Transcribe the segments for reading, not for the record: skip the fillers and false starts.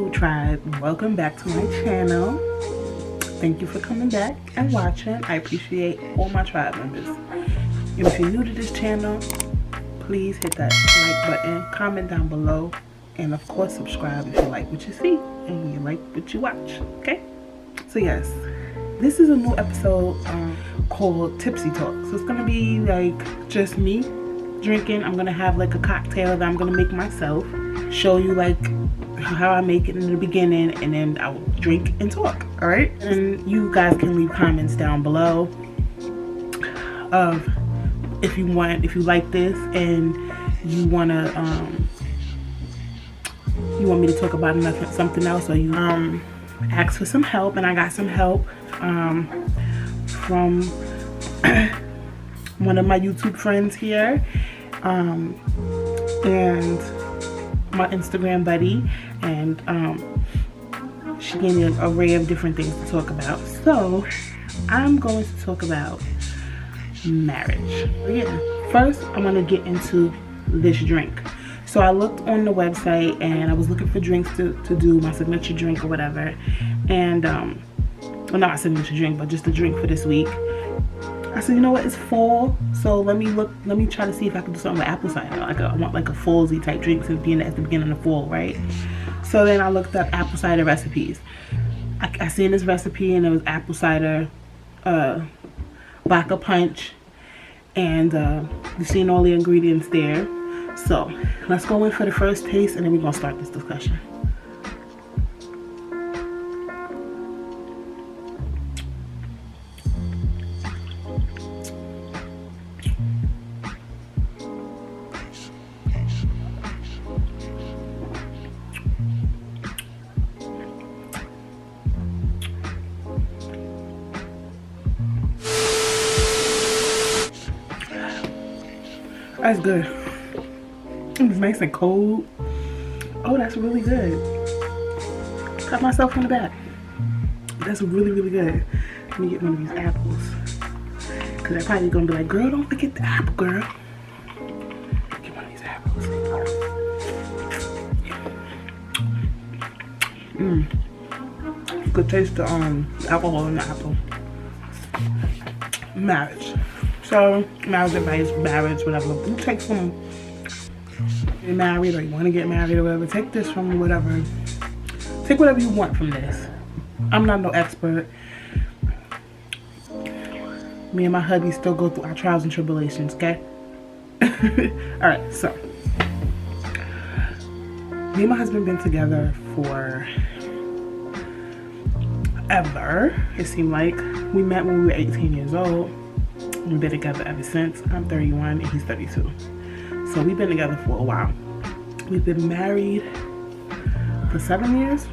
Hello tribe, welcome back to my channel. Thank you for coming back and watching. I appreciate all my tribe members. If you're new to this channel, please hit that like button, comment down below, and of course subscribe if you like what you see and you like what you watch. Okay, so yes, this is a new episode called Tipsy Talk. So it's gonna be like just me drinking. I'm gonna have like a cocktail that I'm gonna make myself, show you like how I make it in the beginning, and then I'll drink and talk. All right, and you guys can leave comments down below of if you like this and you want me to talk about something else, or you ask for some help. And I got some help from one of my YouTube friends here, and my Instagram buddy, and she gave me an array of different things to talk about. So I'm going to talk about marriage. Yeah, first I'm going to get into this drink. So I looked on the website and I was looking for drinks to do my signature drink or whatever, and well, not my signature drink, but just a drink for this week. I said, you know what, it's fall, so let me try to see if I can do something with apple cider. I want like a fallsy type drink, since being at the beginning of fall, right? So then I looked up apple cider recipes. I seen this recipe and it was apple cider, vodka punch, and you've seen all the ingredients there. So let's go in for the first taste, and then we're gonna start this discussion. That's good. It's nice and cold. Oh, that's really good. Cut myself on the back. That's really, really good. Let me get one of these apples, because they're probably gonna be like, girl, don't forget the apple, girl. Get one of these apples. Good taste of alcohol in the apple. Marriage. So, marriage advice, marriage, whatever. You take from you're married, or you want to get married or whatever, take this from whatever. Take whatever you want from this. I'm not no expert. Me and my hubby still go through our trials and tribulations, okay? Alright, so. Me and my husband been together for ever. It seemed like we met when we were 18 years old. We've been together ever since. I'm 31 and he's 32. So we've been together for a while. We've been married for 7 years.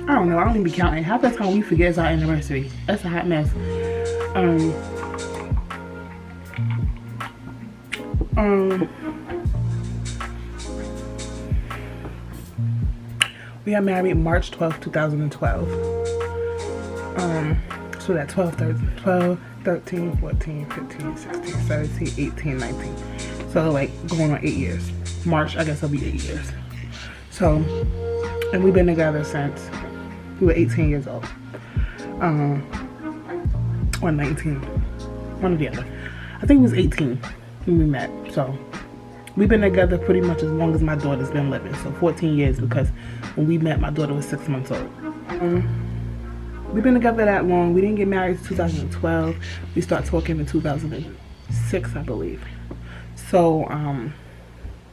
I don't know, I don't even be counting. Half the time we forget it's our anniversary. That's a hot mess. We got married March 12th, 2012. So that's 12, 13, 14, 15, 16, 17, 18, 19. So like going on 8 years. March, I guess it'll be 8 years. So, and we've been together since we were 18 years old. Or 19. One or the other. I think it was 18 when we met. So we've been together pretty much as long as my daughter's been living. So 14 years, because when we met, my daughter was 6 months old. We've been together that long. We didn't get married in 2012. We started talking in 2006, I believe. So,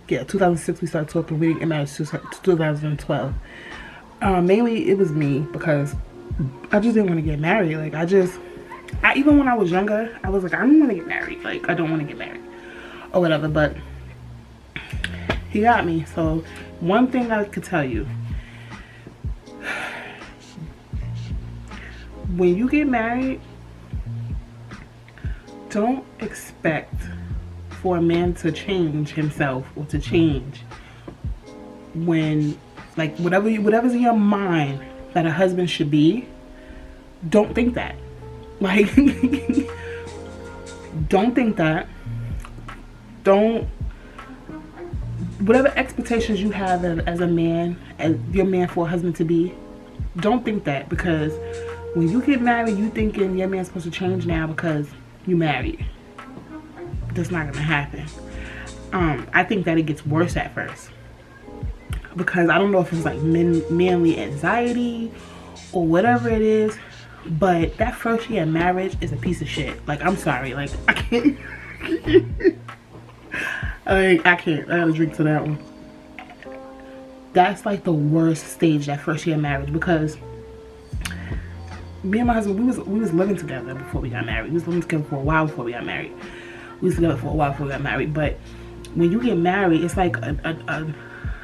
yeah, 2006 we started talking. We didn't get married in 2012. Mainly it was me, because I just didn't want to get married. Like, even when I was younger, I was like, I don't want to get married. Like, I don't want to get married or whatever. But he got me. So, one thing I could tell you, when you get married, don't expect for a man to change himself or to change when, like, whatever's in your mind that a husband should be. Don't think that. Like, don't think that. Don't whatever expectations you have as a man, as your man for a husband to be, don't think that, because when you get married, you thinking your man's supposed to change now because you married. That's not gonna happen. I think that it gets worse at first, because I don't know if it's like manly anxiety or whatever it is, but that first year of marriage is a piece of shit. Like, I'm sorry, like, I can't. I can't. I gotta drink to that one. That's like the worst stage, that first year of marriage, because me and my husband, we was living together before we got married. We was living together for a while before we got married. We was together for a while before we got married. But when you get married, it's like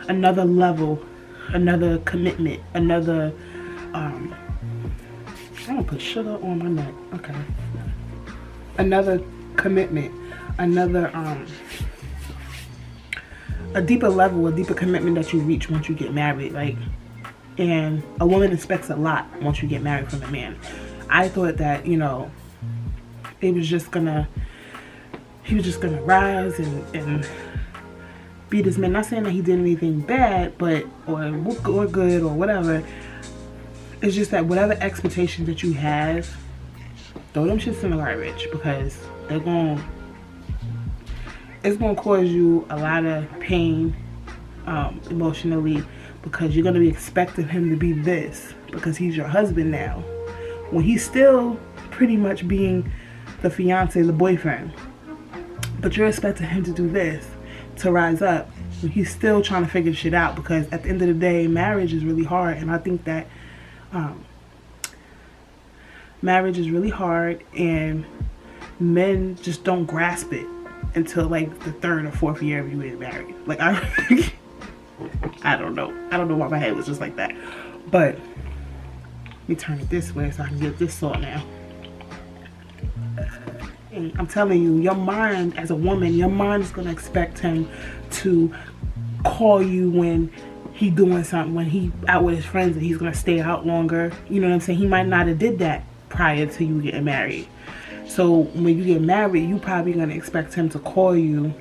another level, another commitment, another. I'm gonna put sugar on my nut. Okay. Another commitment, another a deeper level, a deeper commitment that you reach once you get married. Like, and a woman expects a lot once you get married from a man. I thought that, you know, he was just gonna rise and be this man. Not saying that he did anything bad, but or good or whatever. It's just that whatever expectations that you have, throw them shits in the garbage, because it's gonna cause you a lot of pain emotionally, because you're gonna be expecting him to be this because he's your husband now, when he's still pretty much being the fiance, the boyfriend. But you're expecting him to do this, to rise up, when he's still trying to figure shit out, because at the end of the day, marriage is really hard. And I think that marriage is really hard, and men just don't grasp it until like the 3rd or 4th year of you getting married. Like, I don't know why my head was just like that. But let me turn it this way so I can get this salt now. And I'm telling you, your mind as a woman, your mind is gonna expect him to call you when he doing something, when he out with his friends, and he's gonna stay out longer. You know what I'm saying? He might not have did that prior to you getting married. So when you get married, you probably gonna expect him to call you,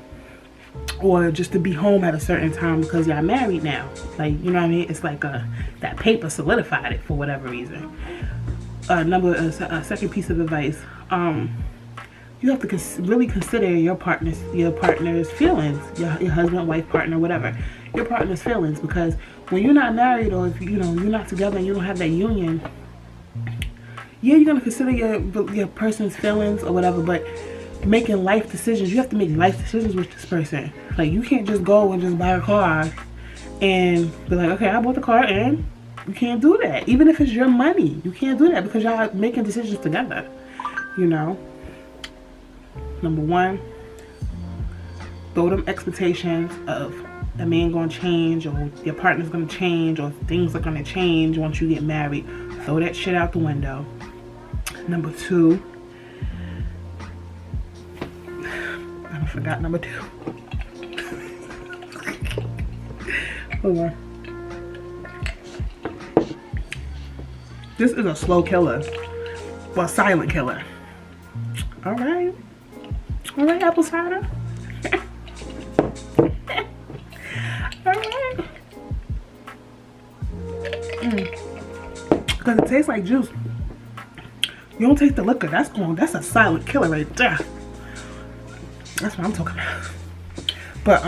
or just to be home at a certain time, because y'all married now. Like, you know what I mean? It's like that paper solidified it for whatever reason. Second piece of advice, you have to really consider your partner's feelings, your husband, wife, partner, whatever, your partner's feelings. Because when you're not married, or if you're not together and you don't have that union, yeah, you're gonna consider your person's feelings or whatever, but making life decisions, you have to make life decisions with this person. Like, you can't just go and just buy a car and be like, okay, I bought the car, and you can't do that. Even if it's your money, you can't do that, because y'all are making decisions together, you know. Number one, throw them expectations of a man gonna change, or your partner's gonna change, or things are gonna change once you get married. Throw that shit out the window. Number two, I forgot number 2. Hold on. This is a slow killer. Well, silent killer. Alright, apple cider. Alright. Because it tastes like juice. You don't taste the liquor. That's a silent killer right there. That's what I'm talking about. But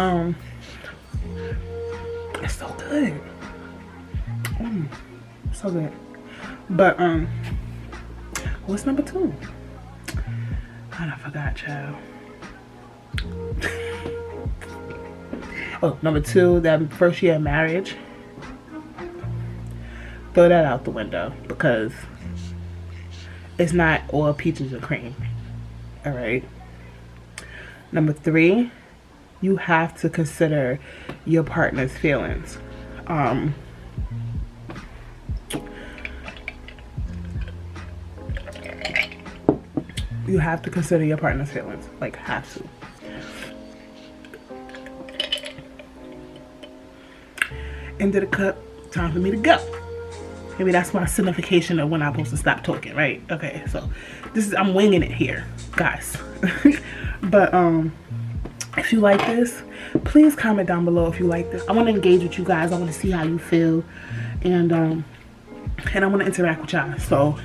it's so good. So good. But what's number 2? I forgot, child. Oh, number 2, that first year of marriage. Throw that out the window, because it's not all peaches and cream. All right. Number 3, you have to consider your partner's feelings. You have to consider your partner's feelings. Like, have to. End of the cup. Time for me to go. Maybe that's my signification of when I'm supposed to stop talking, right? Okay, so I'm winging it here, guys. But if you like this, please comment down below if you like this. I want to engage with you guys. I want to see how you feel, and I want to interact with y'all. So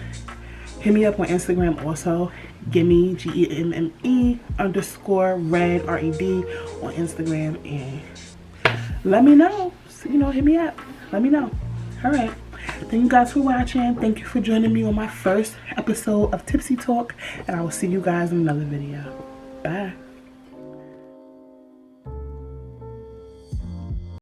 hit me up on Instagram also. Gimme, GEMME _ red RED on Instagram, and let me know. So, you know, hit me up. Let me know. All right. Thank you guys for watching. Thank you for joining me on my first episode of Tipsy Talk, and I will see you guys in another video. Bye.